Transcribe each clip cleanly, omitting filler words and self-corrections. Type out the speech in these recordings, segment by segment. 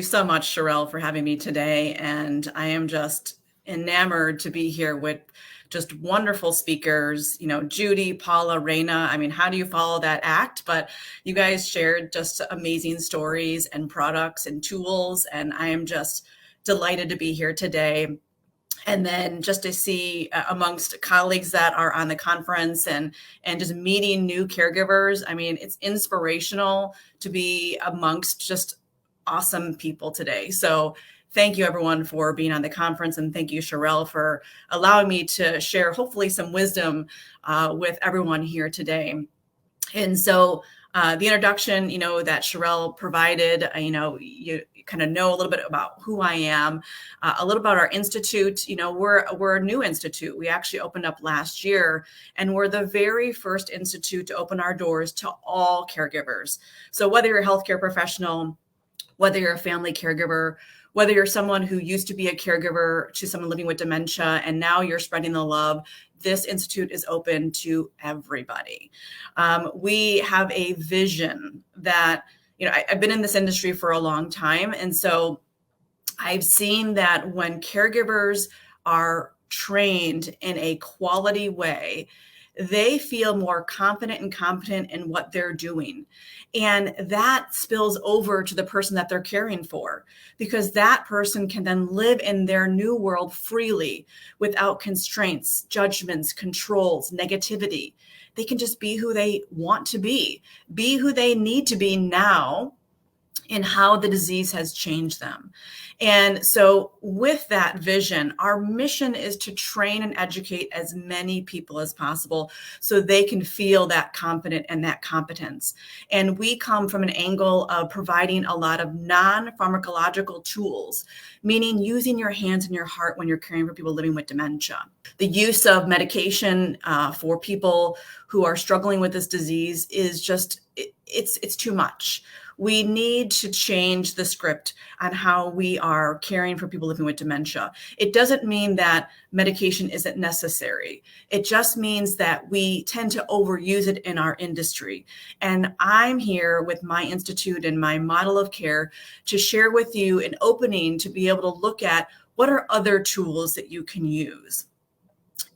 so much, Sherelle, for having me today. And I am just enamored to be here with just wonderful speakers, Judy, Paula, Raina. I mean, how do you follow that act? But you guys shared just amazing stories and products and tools. And I am just delighted to be here today. And then just to see amongst colleagues that are on the conference and just meeting new caregivers. I mean, it's inspirational to be amongst just awesome people today. So thank you everyone for being on the conference, and thank you, Sherelle, for allowing me to share hopefully some wisdom with everyone here today. And so the introduction, that Sherelle provided, you kind of know a little bit about who I am, a little about our institute. We're a new institute. We actually opened up last year, and we're the very first institute to open our doors to all caregivers. So whether you're a healthcare professional, whether you're a family caregiver, whether you're someone who used to be a caregiver to someone living with dementia and now you're spreading the love, this institute is open to everybody. We have a vision that, I've been in this industry for a long time. And so I've seen that when caregivers are trained in a quality way, they feel more confident and competent in what they're doing. And that spills over to the person that they're caring for, because that person can then live in their new world freely without constraints, judgments, controls, negativity. They can just be who they want to be who they need to be now, and how the disease has changed them. And so with that vision, our mission is to train and educate as many people as possible so they can feel that confidence and that competence. And we come from an angle of providing a lot of non-pharmacological tools, meaning using your hands and your heart when you're caring for people living with dementia. The use of medication for people who are struggling with this disease is just, it's too much. We need to change the script on how we are caring for people living with dementia. It doesn't mean that medication isn't necessary. It just means that we tend to overuse it in our industry. And I'm here with my institute and my model of care to share with you an opening to be able to look at what are other tools that you can use.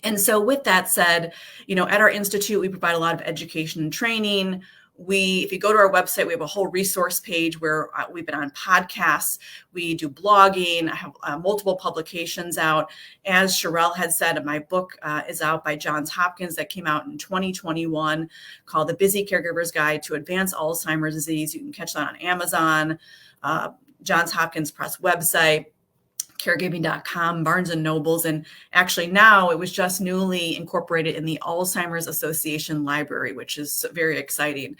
And so with that said, at our institute, we provide a lot of education and training. If you go to our website, we have a whole resource page where we've been on podcasts, we do blogging, I have multiple publications out. As Sherelle had said, my book is out by Johns Hopkins that came out in 2021 called The Busy Caregiver's Guide to Advanced Alzheimer's Disease. You can catch that on Amazon, Johns Hopkins Press website, caregiving.com, Barnes and Nobles. And actually now it was just newly incorporated in the Alzheimer's Association library, which is very exciting.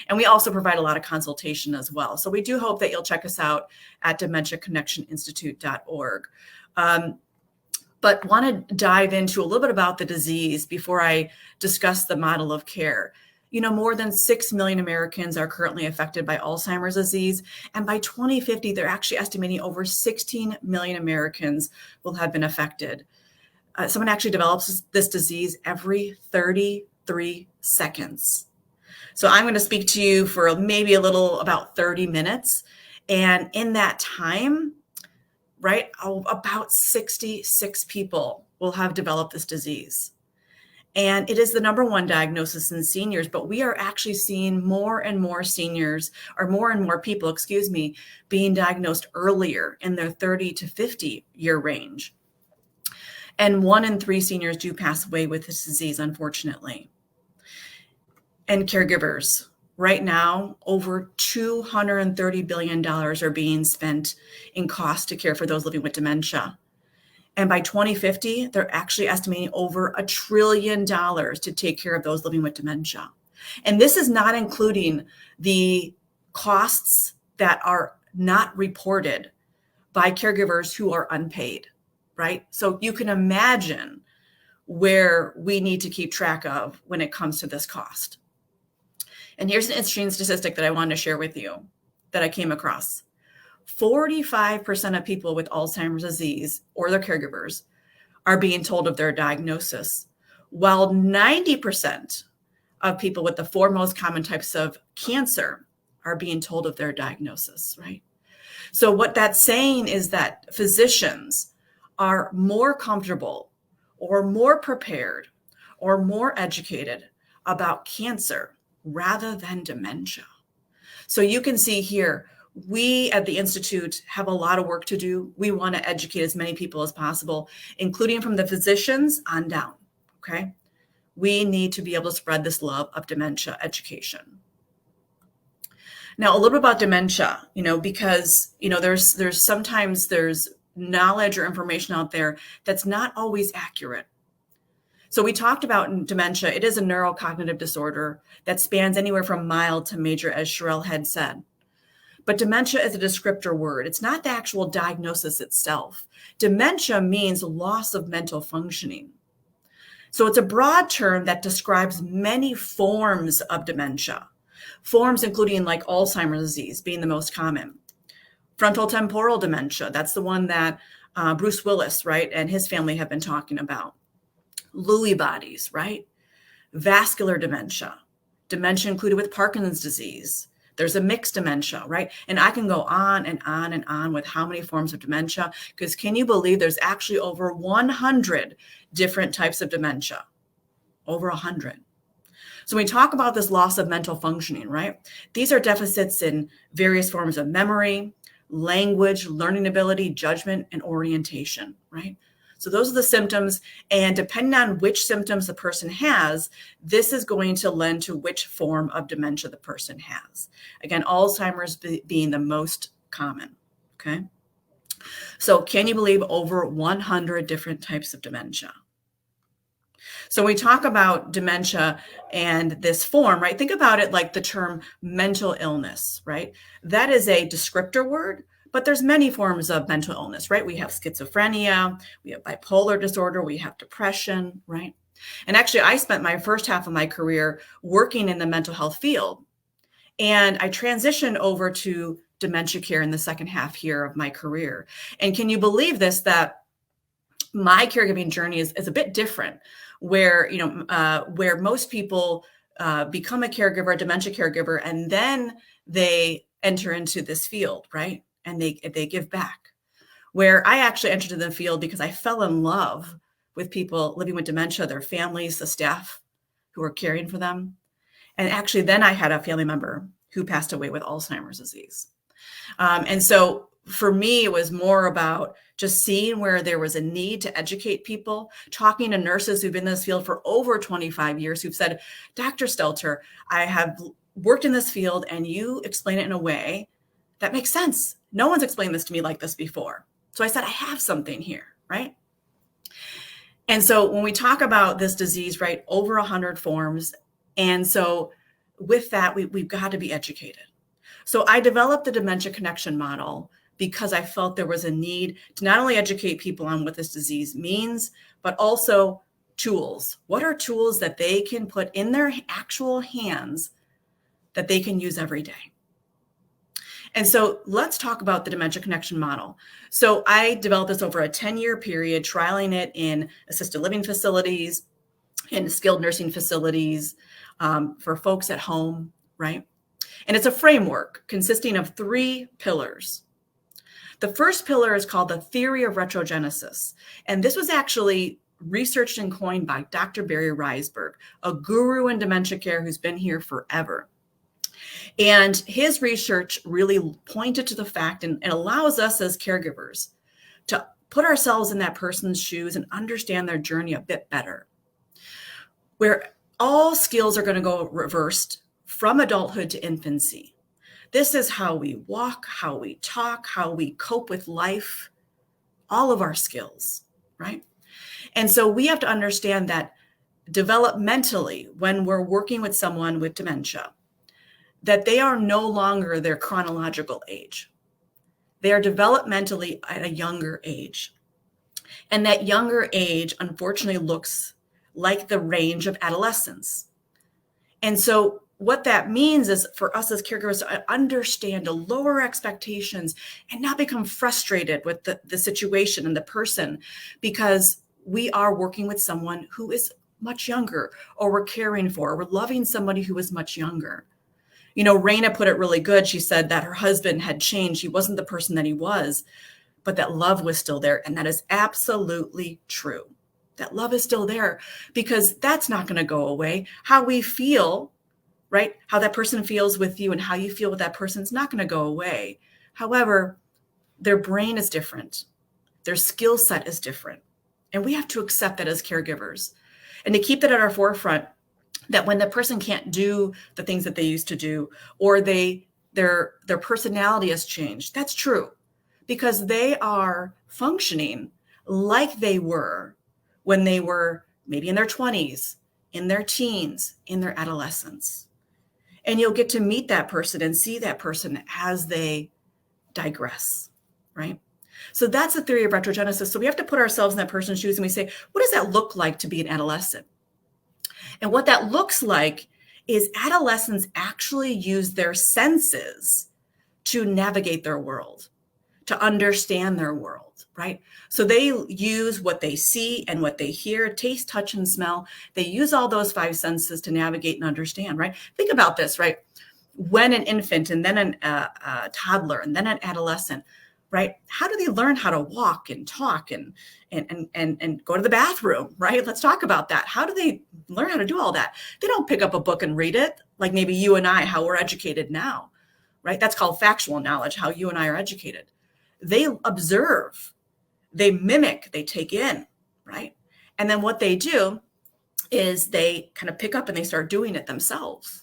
And we also provide a lot of consultation as well. So we do hope that you'll check us out at dementiaconnectioninstitute.org. But want to dive into a little bit about the disease before I discuss the model of care. More than 6 million Americans are currently affected by Alzheimer's disease. And by 2050, they're actually estimating over 16 million Americans will have been affected. Someone actually develops this disease every 33 seconds. So I'm going to speak to you for maybe about 30 minutes. And in that time, about 66 people will have developed this disease. And it is the number one diagnosis in seniors, but we are actually seeing more and more seniors, or more and more people, being diagnosed earlier in their 30 to 50 year range. And 1 in 3 seniors do pass away with this disease, unfortunately. And caregivers, right now, over $230 billion are being spent in cost to care for those living with dementia. And by 2050, they're actually estimating over $1 trillion to take care of those living with dementia. And this is not including the costs that are not reported by caregivers who are unpaid, right? So you can imagine where we need to keep track of when it comes to this cost. And here's an interesting statistic that I wanted to share with you that I came across. 45% of people with Alzheimer's disease or their caregivers are being told of their diagnosis, while 90% of people with the 4 most common types of cancer are being told of their diagnosis, right? So what that's saying is that physicians are more comfortable or more prepared or more educated about cancer rather than dementia. So you can see here, we at the Institute have a lot of work to do. We want to educate as many people as possible, including from the physicians on down, okay? We need to be able to spread this love of dementia education. Now, a little bit about dementia, because, there's sometimes there's knowledge or information out there that's not always accurate. So we talked about dementia. It is a neurocognitive disorder that spans anywhere from mild to major, as Sherelle had said. But dementia is a descriptor word. It's not the actual diagnosis itself. Dementia means loss of mental functioning. So it's a broad term that describes many forms of dementia. Forms including like Alzheimer's disease being the most common. Frontotemporal dementia, that's the one that Bruce Willis, right, and his family have been talking about. Lewy bodies, right? Vascular dementia, dementia included with Parkinson's disease. There's a mixed dementia, right? And I can go on and on and on with how many forms of dementia, because can you believe there's actually over 100 different types of dementia? Over 100. So when we talk about this loss of mental functioning, right? These are deficits in various forms of memory, language, learning ability, judgment, and orientation, right? So those are the symptoms, and depending on which symptoms the person has, this is going to lend to which form of dementia the person has. Again, Alzheimer's being the most common, okay? So can you believe over 100 different types of dementia? So when we talk about dementia and this form, right, think about it like the term mental illness, right? That is a descriptor word, but there's many forms of mental illness, right? We have schizophrenia, we have bipolar disorder, we have depression, right? And actually, I spent my first half of my career working in the mental health field. And I transitioned over to dementia care in the second half here of my career. And can you believe this, that my caregiving journey is a bit different, where, where most people become a caregiver, a dementia caregiver, and then they enter into this field, right? And they give back. Where I actually entered in the field because I fell in love with people living with dementia, their families, the staff who were caring for them. And actually then I had a family member who passed away with Alzheimer's disease. And so for me, it was more about just seeing where there was a need to educate people, talking to nurses who've been in this field for over 25 years, who've said, Dr. Stelter, I have worked in this field and you explain it in a way that makes sense. No one's explained this to me like this before. So I said, I have something here, right? And so when we talk about this disease, right, over 100 forms. And so with that, we've got to be educated. So I developed the dementia connection model because I felt there was a need to not only educate people on what this disease means, but also tools. What are tools that they can put in their actual hands that they can use every day? And so let's talk about the dementia connection model. So I developed this over a 10-year period, trialing it in assisted living facilities, in skilled nursing facilities, for folks at home, right? And it's a framework consisting of 3 pillars. The first pillar is called the theory of retrogenesis. And this was actually researched and coined by Dr. Barry Reisberg, a guru in dementia care who's been here forever. And his research really pointed to the fact and allows us as caregivers to put ourselves in that person's shoes and understand their journey a bit better, where all skills are going to go reversed from adulthood to infancy. This is how we walk, how we talk, how we cope with life, all of our skills, right? And so we have to understand that developmentally, when we're working with someone with dementia, that they are no longer their chronological age. They are developmentally at a younger age. And that younger age, unfortunately, looks like the range of adolescence. And so what that means is for us as caregivers to understand, to lower expectations and not become frustrated with the situation and the person, because we are working with someone who is much younger, or we're caring for, or we're loving somebody who is much younger. Raina put it really good. She said that her husband had changed. He wasn't the person that he was, but that love was still there. And that is absolutely true. That love is still there because that's not going to go away. How we feel, right? How that person feels with you and how you feel with that person is not going to go away. However, their brain is different. Their skill set is different. And we have to accept that as caregivers and to keep that at our forefront, that when the person can't do the things that they used to do, or their personality has changed, that's true because they are functioning like they were when they were maybe in their 20s, in their teens, in their adolescence. And you'll get to meet that person and see that person as they digress, right? So that's the theory of retrogenesis. So we have to put ourselves in that person's shoes and we say, what does that look like to be an adolescent? And what that looks like is adolescents actually use their senses to navigate their world, to understand their world, right? So they use what they see and what they hear, taste, touch, and smell. They use all those five senses to navigate and understand, right? Think about this, right? When an infant and then a toddler and then an adolescent, right? How do they learn how to walk and talk and go to the bathroom, right? Let's talk about that. How do they learn how to do all that? They don't pick up a book and read it like maybe you and I, how we're educated now, right? That's called factual knowledge, how you and I are educated. They observe, they mimic, they take in, right? And then what they is they kind of pick up and they start doing it themselves.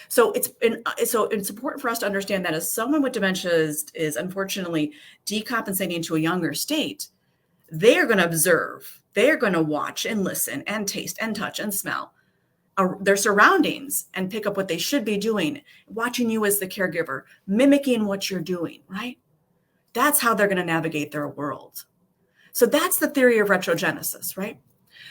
So it's important for us to understand that as someone with dementia is unfortunately decompensating to a younger state, they are going to observe, they are going to watch and listen and taste and touch and smell their surroundings and pick up what they should be doing, watching you as the caregiver, mimicking what you're doing, right? That's how they're going to navigate their world. So that's the theory of retrogenesis, right?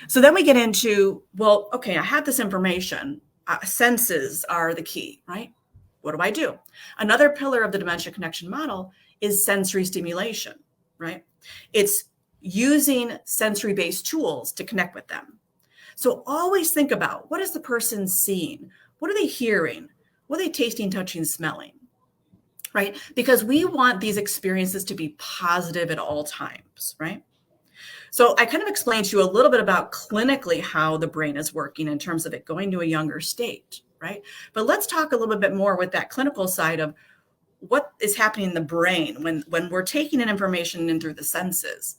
So then we get into, well, okay, I have this information. Senses are the key, right? What do I do? Another pillar of the dementia connection model is sensory stimulation, right? It's using sensory-based tools to connect with them. So always think about, what is the person seeing? What are they hearing? What are they tasting, touching, smelling? Right? Because we want these experiences to be positive at all times, right? So I kind of explained to you a little bit about clinically how the brain is working in terms of it going to a younger state, right? But let's talk a little bit more with that clinical side of what is happening in the brain when we're taking in information in through the senses.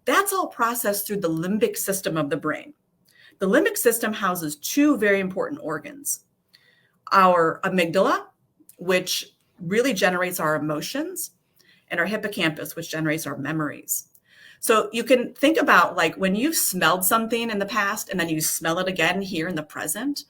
That's all processed through the limbic system of the brain. The limbic system houses two very important organs: our amygdala, which really generates our emotions, and our hippocampus, which generates our memories. So you can think about like when you've smelled something in the past and then you smell it again here in the present,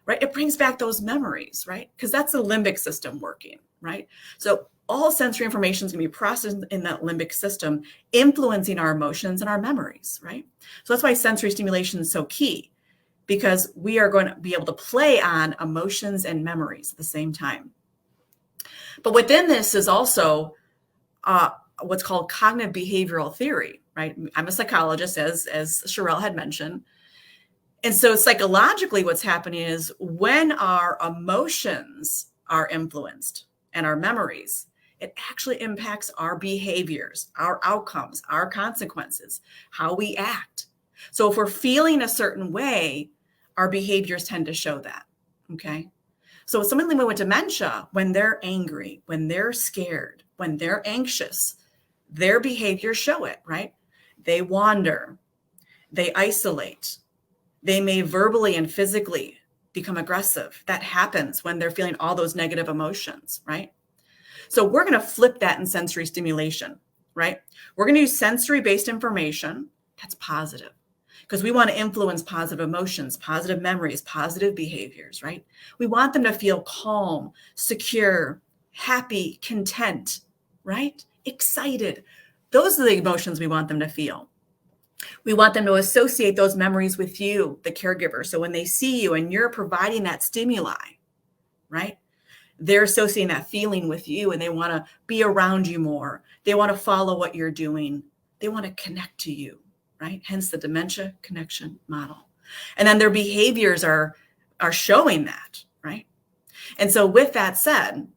right? It brings back those memories, right? Because that's the limbic system working, right? So all sensory information is going to be processed in that limbic system, influencing our emotions and our memories, right? So that's why sensory stimulation is so key, because we are going to be able to play on emotions and memories at the same time. But within this is also what's called cognitive behavioral theory, right? I'm a psychologist, as Sherelle had mentioned. And so psychologically, what's happening is when our emotions are influenced and our memories, it actually impacts our behaviors, our outcomes, our consequences, how we act. So if we're feeling a certain way, our behaviors tend to show that, okay? So someone living with dementia, when they're angry, when they're scared, when they're anxious, their behaviors show it, right? They wander, they isolate, they may verbally and physically become aggressive. That happens when they're feeling all those negative emotions, right? So we're going to flip that in sensory stimulation, right? We're going to use sensory-based information that's positive, because we want to influence positive emotions, positive memories, positive behaviors, right? We want them to feel calm, secure, happy, content, right? Excited. Those are the emotions we want them to feel. We want them to associate those memories with you, the caregiver. So when they see you and you're providing that stimuli, right? They're associating that feeling with you and they want to be around you more. They want to follow what you're doing. They want to connect to you, right? Hence the dementia connection model. And then their behaviors are showing that, right? And so with that said,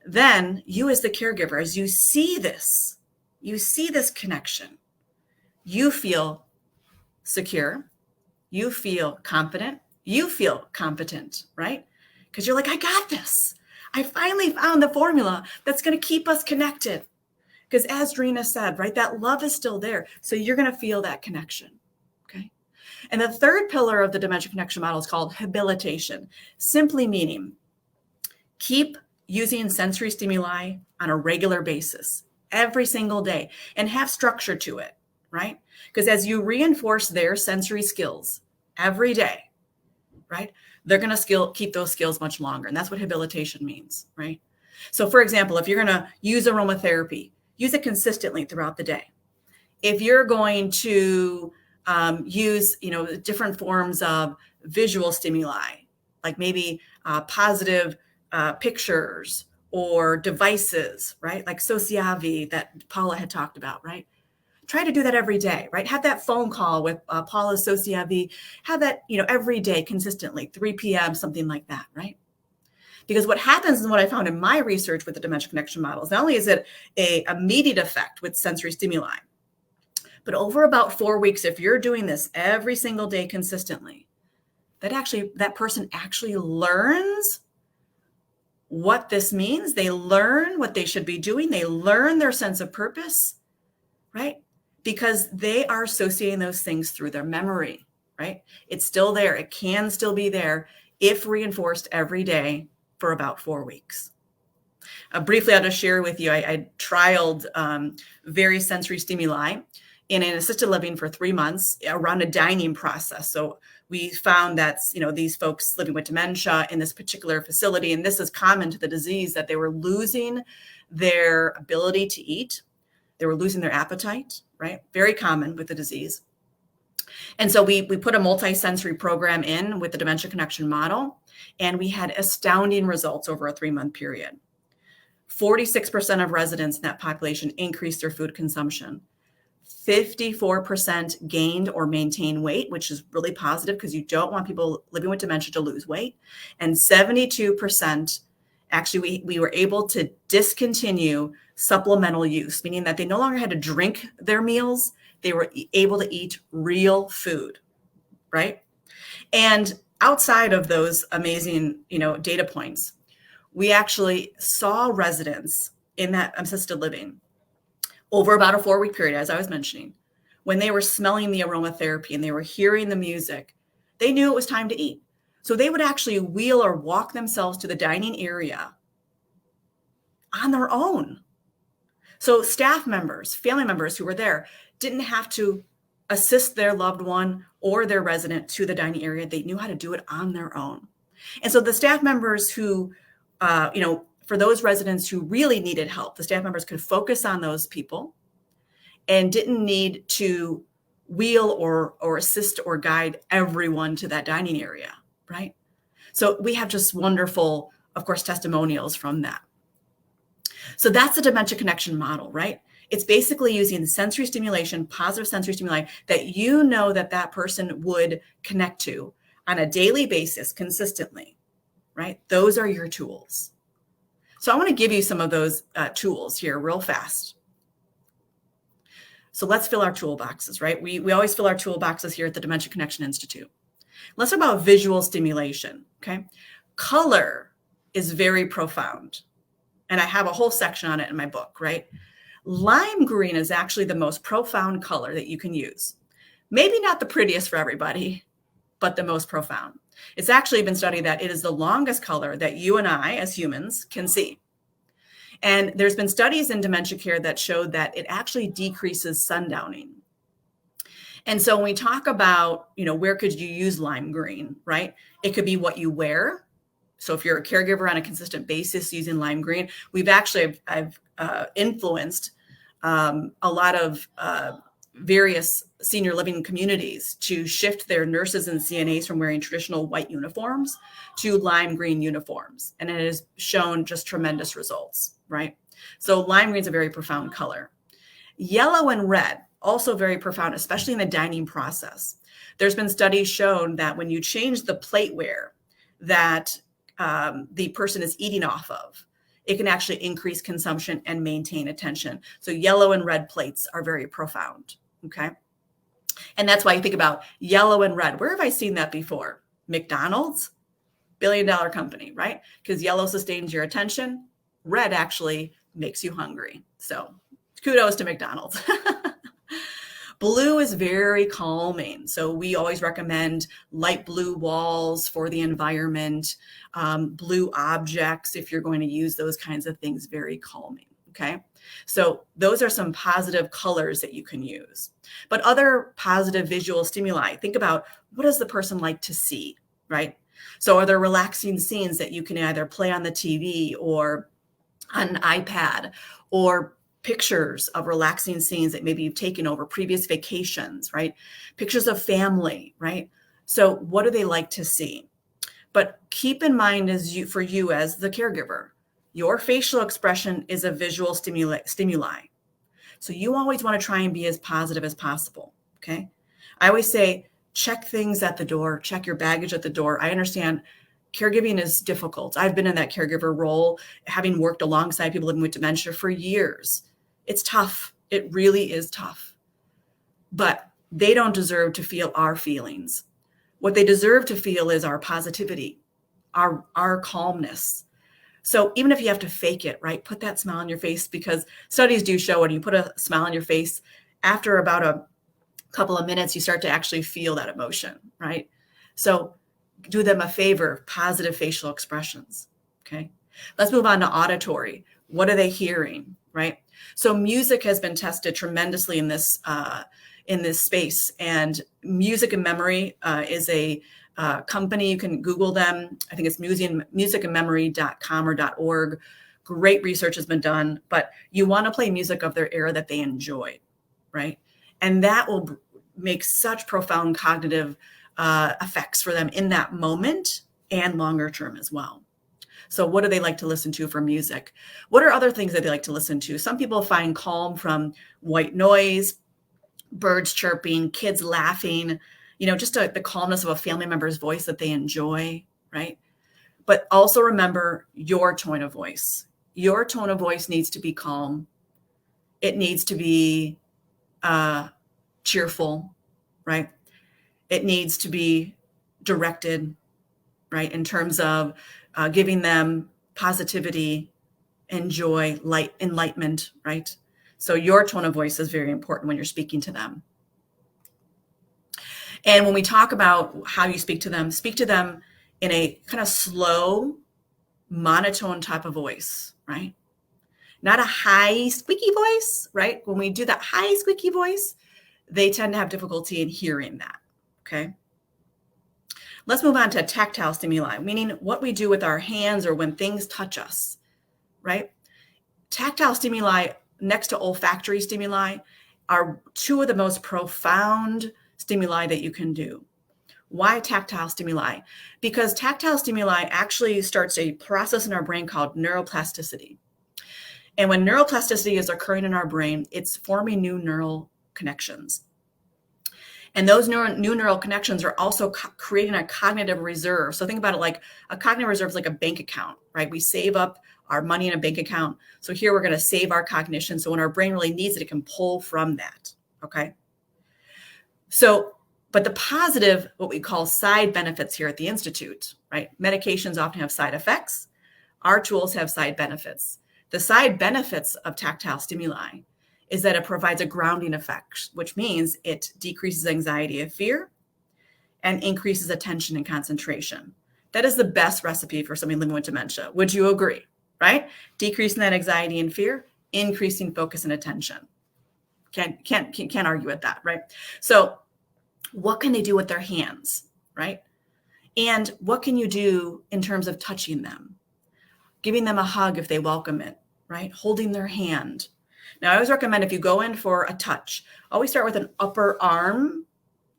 then you as the caregiver, as you see this connection, you feel secure, you feel confident, you feel competent, right? Because you're like, I got this. I finally found the formula that's going to keep us connected. Because as Drina said, right, that love is still there. So you're going to feel that connection. Okay. And the third pillar of the dementia connection model is called habilitation, simply meaning keep using sensory stimuli on a regular basis every single day and have structure to it, right? Because as you reinforce their sensory skills every day, right, they're going to keep those skills much longer. And that's what habilitation means, right? So for example, if you're going to use aromatherapy, use it consistently throughout the day. If you're going to use, different forms of visual stimuli, like maybe positive pictures or devices, right? Like Sociavi that Paula had talked about, right? Try to do that every day, right? Have that phone call with Paula Sociavi. Have that, every day consistently, 3 p.m., something like that, right? Because what happens and what I found in my research with the dementia connection models, not only is it a immediate effect with sensory stimuli, but over about 4 weeks, if you're doing this every single day consistently, that person actually learns what this means. They learn what they should be doing. They learn their sense of purpose, right? Because they are associating those things through their memory, right? It's still there. It can still be there if reinforced every day for about 4 weeks. Briefly, I'll just share with you, I trialed various sensory stimuli in an assisted living for 3 months around a dining process. So we found that, these folks living with dementia in this particular facility, and this is common to the disease, that they were losing their ability to eat. They were losing their appetite, right? Very common with the disease. And so we put a multi-sensory program in with the dementia connection model, and we had astounding results over a 3-month period. 46% of residents in that population increased their food consumption. 54% gained or maintained weight, which is really positive because you don't want people living with dementia to lose weight. And 72%, actually, we were able to discontinue supplemental use, meaning that they no longer had to drink their meals. They were able to eat real food, right? And outside of those amazing, data points, we actually saw residents in that assisted living over about a 4-week period, as I was mentioning, when they were smelling the aromatherapy and they were hearing the music, they knew it was time to eat. So they would actually wheel or walk themselves to the dining area on their own. So staff members, family members who were there didn't have to assist their loved one or their resident to the dining area. They knew how to do it on their own. And so the staff members who, for those residents who really needed help, the staff members could focus on those people and didn't need to wheel or assist or guide everyone to that dining area, right? So we have just wonderful, of course, testimonials from that. So that's the dementia connection model, right? It's basically using sensory stimulation, positive sensory stimuli that that person would connect to on a daily basis consistently, right? Those are your tools. So I want to give you some of those tools here real fast. So let's fill our toolboxes, right? We always fill our toolboxes here at the Dementia Connection Institute. Let's talk about visual stimulation, okay? Color is very profound. And I have a whole section on it in my book, right? Lime green is actually the most profound color that you can use. Maybe not the prettiest for everybody, but the most profound. It's actually been studied that it is the longest color that you and I as humans can see. And there's been studies in dementia care that showed that it actually decreases sundowning. And so when we talk about, where could you use lime green, right? It could be what you wear. So if you're a caregiver on a consistent basis using lime green, I've influenced a lot of various senior living communities to shift their nurses and CNAs from wearing traditional white uniforms to lime green uniforms. And it has shown just tremendous results, right? So lime green is a very profound color. Yellow and red, also very profound, especially in the dining process. There's been studies shown that when you change the plateware, that the person is eating off of. It can actually increase consumption and maintain attention. So yellow and red plates are very profound. Okay. And that's why you think about yellow and red. Where have I seen that before? McDonald's, billion-dollar company, right? Because yellow sustains your attention. Red actually makes you hungry. So kudos to McDonald's. Blue is very calming. So we always recommend light blue walls for the environment, blue objects, if you're going to use those kinds of things, very calming. Okay. So those are some positive colors that you can use. But other positive visual stimuli, think about, what does the person like to see, right? So are there relaxing scenes that you can either play on the TV or on an iPad, or pictures of relaxing scenes that maybe you've taken over previous vacations, right? Pictures of family, right? So what do they like to see? But keep in mind, for you as the caregiver, your facial expression is a visual stimuli. So you always want to try and be as positive as possible. Okay. I always say, check things at the door, check your baggage at the door. I understand caregiving is difficult. I've been in that caregiver role, having worked alongside people living with dementia for years. It's tough. It really is tough. But they don't deserve to feel our feelings. What they deserve to feel is our positivity, our calmness. So even if you have to fake it, right, put that smile on your face, because studies do show when you put a smile on your face, after about a couple of minutes, you start to actually feel that emotion, right? So do them a favor, positive facial expressions. Okay. Let's move on to auditory. What are they hearing, right? So music has been tested tremendously in this space, and Music and Memory is a company. You can Google them. I think it's musicandmemory.com or .org. Great research has been done, but you want to play music of their era that they enjoy, right? And that will make such profound cognitive effects for them in that moment and longer term as well. So what do they like to listen to for music? What are other things that they like to listen to? Some people find calm from white noise, birds chirping, kids laughing, just the calmness of a family member's voice that they enjoy, right? But also remember your tone of voice. Your tone of voice needs to be calm. It needs to be cheerful, right? It needs to be directed, right? In terms of giving them positivity and joy, enlightenment, right? So your tone of voice is very important when you're speaking to them. And when we talk about how you speak to them in a kind of slow, monotone type of voice, right? Not a high, squeaky voice, right? When we do that high, squeaky voice, they tend to have difficulty in hearing that, okay? Let's move on to tactile stimuli, meaning what we do with our hands or when things touch us, right? Tactile stimuli next to olfactory stimuli are two of the most profound stimuli that you can do. Why tactile stimuli? Because tactile stimuli actually starts a process in our brain called neuroplasticity. And when neuroplasticity is occurring in our brain, it's forming new neural connections. And those new neural connections are also creating a cognitive reserve. So think about it like a cognitive reserve is like a bank account, right? We save up our money in a bank account. So here we're going to save our cognition. So when our brain really needs it, it can pull from that, okay? So, but the positive, what we call side benefits here at the Institute, right? Medications often have side effects. Our tools have side benefits. The side benefits of tactile stimuli is that it provides a grounding effect, which means it decreases anxiety and fear and increases attention and concentration. That is the best recipe for somebody living with dementia. Would you agree, right? Decreasing that anxiety and fear, increasing focus and attention. Can't argue with that, right? So what can they do with their hands, right? And what can you do in terms of touching them? Giving them a hug if they welcome it, right? Holding their hand. Now, I always recommend if you go in for a touch, always start with an upper arm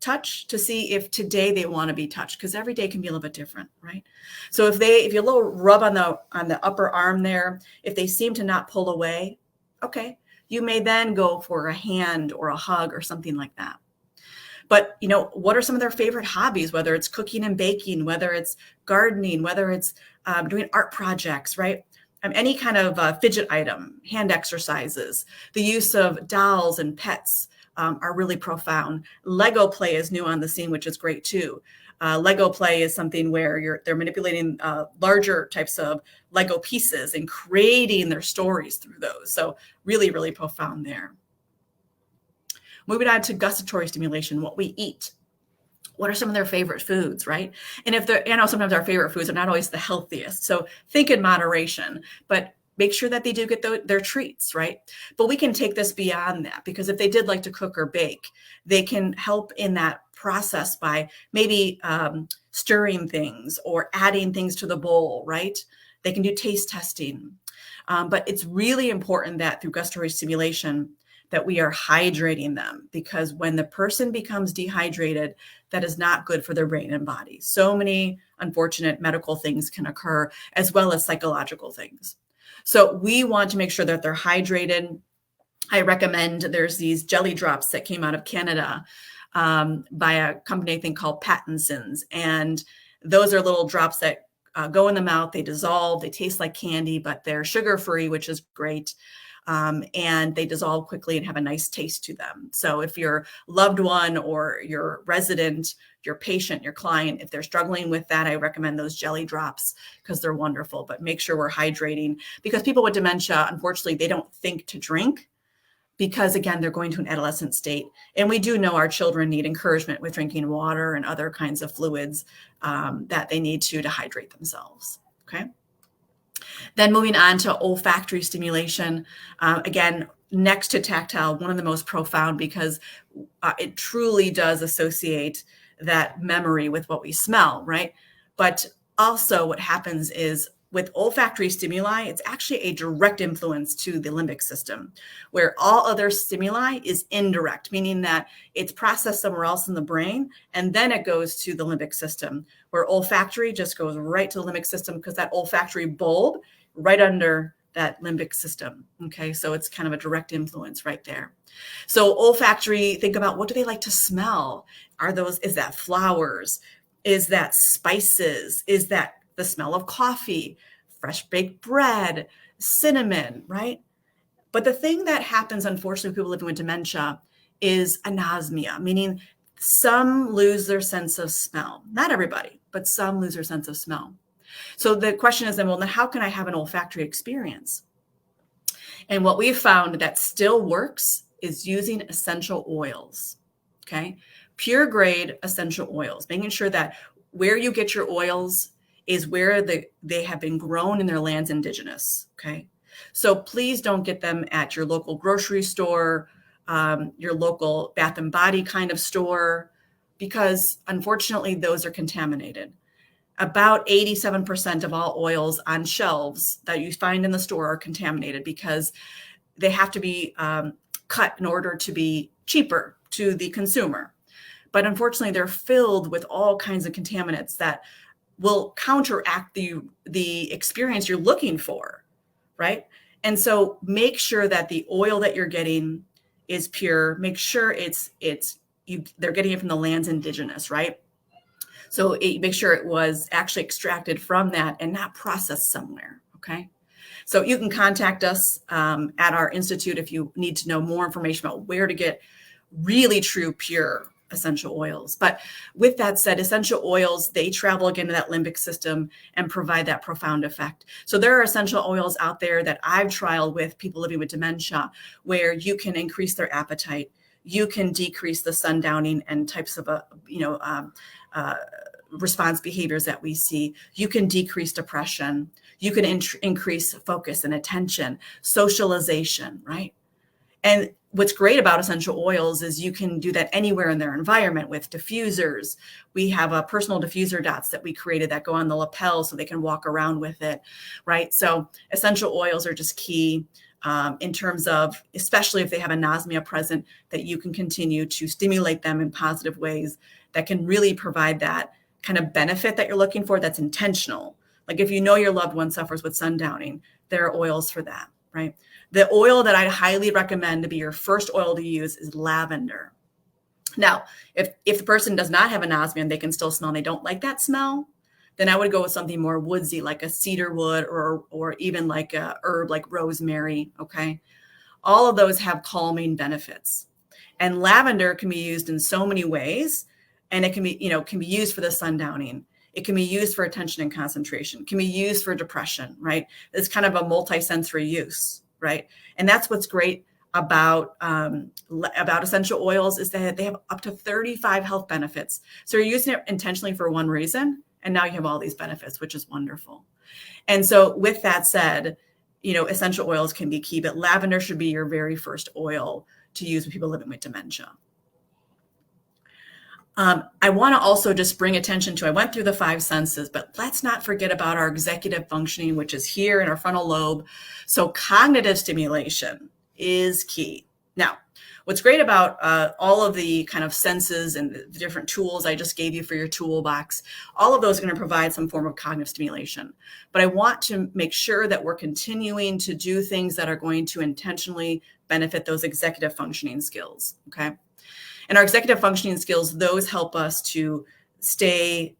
touch to see if today they want to be touched, because every day can be a little bit different, right? So if you a little rub on the upper arm there, if they seem to not pull away, okay, you may then go for a hand or a hug or something like that. But, what are some of their favorite hobbies, whether it's cooking and baking, whether it's gardening, whether it's doing art projects, right? Any kind of fidget item, hand exercises, the use of dolls and pets are really profound. Lego play is new on the scene, which is great too. Lego play is something where they're manipulating larger types of Lego pieces and creating their stories through those. So really, really profound there. Moving on to gustatory stimulation, what we eat. What are some of their favorite foods, right? And sometimes our favorite foods are not always the healthiest. So think in moderation, but make sure that they do get their treats, right? But we can take this beyond that, because if they did like to cook or bake, they can help in that process by maybe stirring things or adding things to the bowl, right? They can do taste testing. But it's really important that through gustatory stimulation, that we are hydrating them, because when the person becomes dehydrated, that is not good for their brain and body. So many unfortunate medical things can occur, as well as psychological things. So we want to make sure that they're hydrated. I recommend, there's these jelly drops that came out of Canada by a company I think called Pattinson's. And those are little drops that go in the mouth, they dissolve, they taste like candy, but they're sugar-free, which is great. And they dissolve quickly and have a nice taste to them. So if your loved one or your resident, your patient, your client, if they're struggling with that, I recommend those jelly drops because they're wonderful. But make sure we're hydrating, because people with dementia, unfortunately, they don't think to drink, because again, they're going to an adolescent state. And we do know our children need encouragement with drinking water and other kinds of fluids that they need to hydrate themselves. Okay. Then moving on to olfactory stimulation, again, next to tactile, one of the most profound, because it truly does associate that memory with what we smell, right? But also what happens is with olfactory stimuli, it's actually a direct influence to the limbic system, where all other stimuli is indirect, meaning that it's processed somewhere else in the brain, and then it goes to the limbic system, where olfactory just goes right to the limbic system, because that olfactory bulb right under that limbic system. Okay, so it's kind of a direct influence right there. So olfactory, think about, what do they like to smell? Is that flowers? Is that spices? Is that the smell of coffee, fresh baked bread, cinnamon, right? But the thing that happens, unfortunately, with people living with dementia is anosmia, meaning some lose their sense of smell. Not everybody, but some lose their sense of smell. So the question is then, well, then how can I have an olfactory experience? And what we've found that still works is using essential oils, okay? Pure grade essential oils, making sure that where you get your oils is where they have been grown in their lands indigenous, okay? So please don't get them at your local grocery store, your local Bath and Body kind of store, because unfortunately those are contaminated. About 87% of all oils on shelves that you find in the store are contaminated, because they have to be cut in order to be cheaper to the consumer. But unfortunately, they're filled with all kinds of contaminants that will counteract the experience you're looking for, right? And so make sure that the oil that you're getting is pure. Make sure they're getting it from the lands indigenous, right? So make sure it was actually extracted from that and not processed somewhere, okay? So you can contact us at our institute if you need to know more information about where to get really true, pure essential oils. But with that said, essential oils, they travel again to that limbic system and provide that profound effect. So there are essential oils out there that I've trialed with people living with dementia, where you can increase their appetite, you can decrease the sundowning and types of response behaviors that we see. You can decrease depression. You can increase focus and attention, socialization, right? And what's great about essential oils is you can do that anywhere in their environment with diffusers. We have a personal diffuser dots that we created that go on the lapel so they can walk around with it, right? So essential oils are just key in terms of, especially if they have anosmia present, that you can continue to stimulate them in positive ways that can really provide that kind of benefit that you're looking for that's intentional. Like if you know your loved one suffers with sundowning, there are oils for that, right? The oil that I highly recommend to be your first oil to use is lavender. Now, if the person does not have anosmia and they can still smell and they don't like that smell, then I would go with something more woodsy, like a cedar wood or even like a herb like rosemary. Okay. All of those have calming benefits. And lavender can be used in so many ways. And it can be, can be used for the sundowning. It can be used for attention and concentration. It can be used for depression, right? It's kind of a multi-sensory use, right? And that's what's great about essential oils is that they have up to 35 health benefits. So you're using it intentionally for one reason, and now you have all these benefits, which is wonderful. And so with that said, essential oils can be key, but lavender should be your very first oil to use with people living with dementia. I want to also just bring attention to, I went through the 5 senses, but let's not forget about our executive functioning, which is here in our frontal lobe. So cognitive stimulation is key. Now, what's great about all of the kind of senses and the different tools I just gave you for your toolbox, all of those are going to provide some form of cognitive stimulation. But I want to make sure that we're continuing to do things that are going to intentionally benefit those executive functioning skills, okay? And our executive functioning skills, those help us to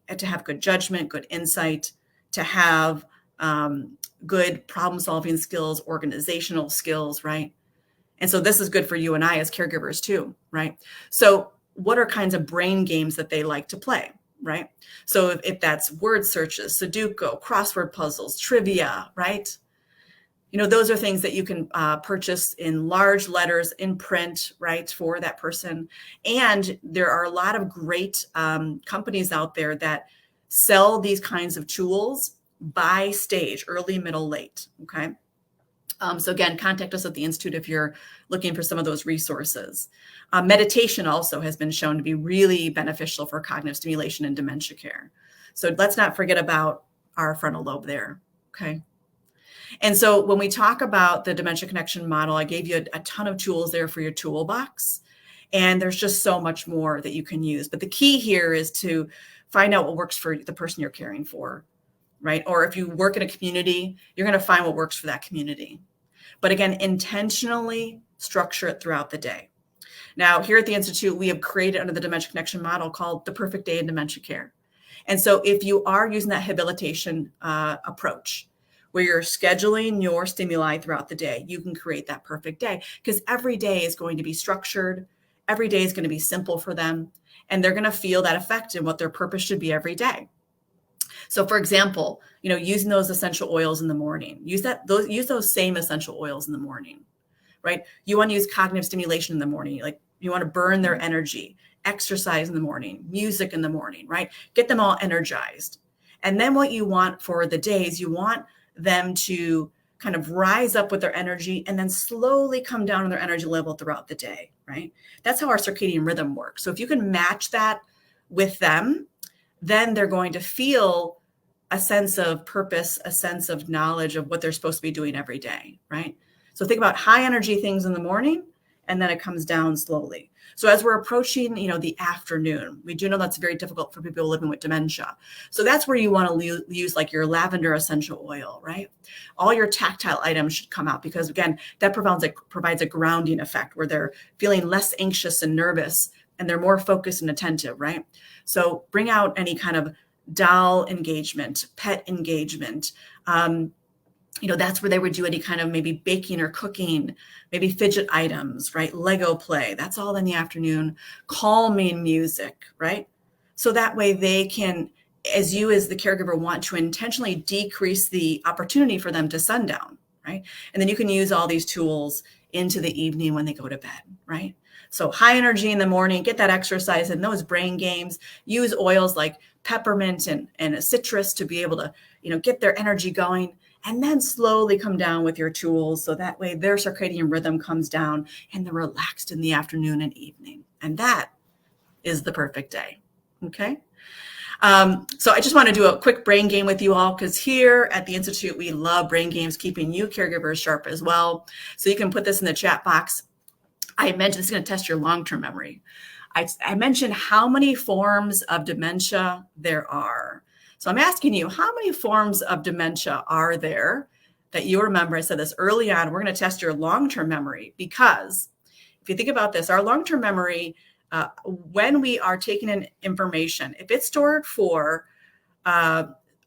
have good judgment, good insight, to have good problem solving skills, organizational skills, right? And so this is good for you and I as caregivers too, right? So what are kinds of brain games that they like to play, right? So if that's word searches, Sudoku, crossword puzzles, trivia, right? Those are things that you can purchase in large letters in print, right, for that person. And there are a lot of great companies out there that sell these kinds of tools by stage, early, middle, late, okay? So again, contact us at the Institute if you're looking for some of those resources. Meditation also has been shown to be really beneficial for cognitive stimulation and dementia care. So let's not forget about our frontal lobe there, okay? And so when we talk about the dementia connection model, I gave you a ton of tools there for your toolbox. And there's just so much more that you can use. But the key here is to find out what works for the person you're caring for, right? Or if you work in a community, you're going to find what works for that community. But again, intentionally structure it throughout the day. Now, here at the Institute, we have created under the dementia connection model called the perfect day in dementia care. And so if you are using that habilitation approach, where you're scheduling your stimuli throughout the day, you can create that perfect day, because every day is going to be structured. Every day is going to be simple for them, and they're going to feel that effect in what their purpose should be every day. So for example, using those essential oils in the morning, use those same essential oils in the morning, right? You want to use cognitive stimulation in the morning. Like you want to burn their energy, exercise in the morning, music in the morning, right? Get them all energized. And then what you want for the days, you want them to kind of rise up with their energy and then slowly come down on their energy level throughout the day, right? That's how our circadian rhythm works. So if you can match that with them, then they're going to feel a sense of purpose, a sense of knowledge of what they're supposed to be doing every day, right? So think about high energy things in the morning, and then it comes down slowly. So as we're approaching, the afternoon, we do know that's very difficult for people living with dementia. So that's where you want to use like your lavender essential oil, right? All your tactile items should come out, because again, that provides a grounding effect where they're feeling less anxious and nervous, and they're more focused and attentive, right? So bring out any kind of doll engagement, pet engagement. That's where they would do any kind of maybe baking or cooking, maybe fidget items, right? Lego play. That's all in the afternoon. Calming music, right? So that way they can, as the caregiver, want to intentionally decrease the opportunity for them to sundown, right? And then you can use all these tools into the evening when they go to bed, right? So high energy in the morning, get that exercise and those brain games. Use oils like peppermint and a citrus to be able to, get their energy going, and then slowly come down with your tools. So that way their circadian rhythm comes down and they're relaxed in the afternoon and evening. And that is the perfect day. Okay. So I just want to do a quick brain game with you all, because here at the Institute, we love brain games, keeping you caregivers sharp as well. So you can put this in the chat box. I mentioned this is going to test your long-term memory. I mentioned how many forms of dementia there are. So I'm asking you, how many forms of dementia are there that you remember? I said this early on. We're going to test your long-term memory, because if you think about this, our long-term memory when we are taking in information, if it's stored for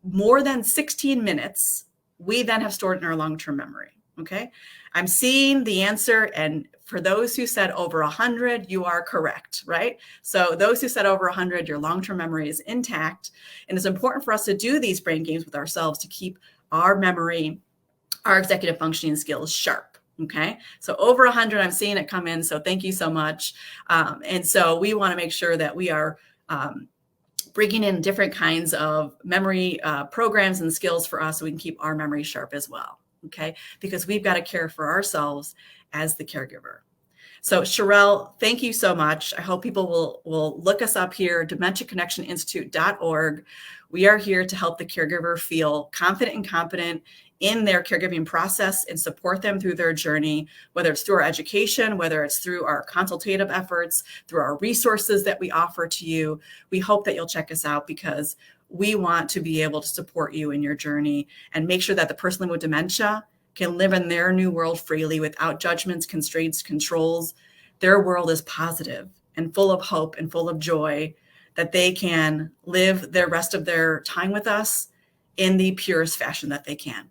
more than 16 minutes, we then have stored it in our long-term memory. Okay. I'm seeing the answer. And for those who said over 100, you are correct, right? So those who said over 100, your long-term memory is intact. And it's important for us to do these brain games with ourselves to keep our memory, our executive functioning skills sharp. Okay. So over 100, I'm seeing it come in. So thank you so much. And so we want to make sure that we are bringing in different kinds of memory programs and skills for us so we can keep our memory sharp as well. Okay. Because we've got to care for ourselves as the caregiver. So Sherelle, thank you so much. I hope people will look us up here, DementiaConnectionInstitute.org. We are here to help the caregiver feel confident and competent in their caregiving process and support them through their journey, whether it's through our education, whether it's through our consultative efforts, through our resources that we offer to you. We hope that you'll check us out because we want to be able to support you in your journey and make sure that the person living with dementia can live in their new world freely without judgments, constraints, controls. Their world is positive and full of hope and full of joy that they can live the rest of their time with us in the purest fashion that they can.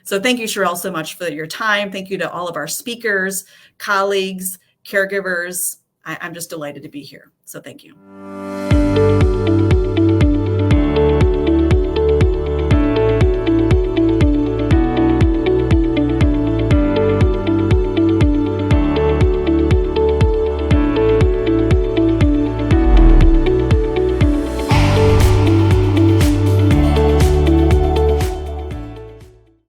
So thank you, Sherelle, so much for your time. Thank you to all of our speakers, colleagues, caregivers. I'm just delighted to be here. So thank you.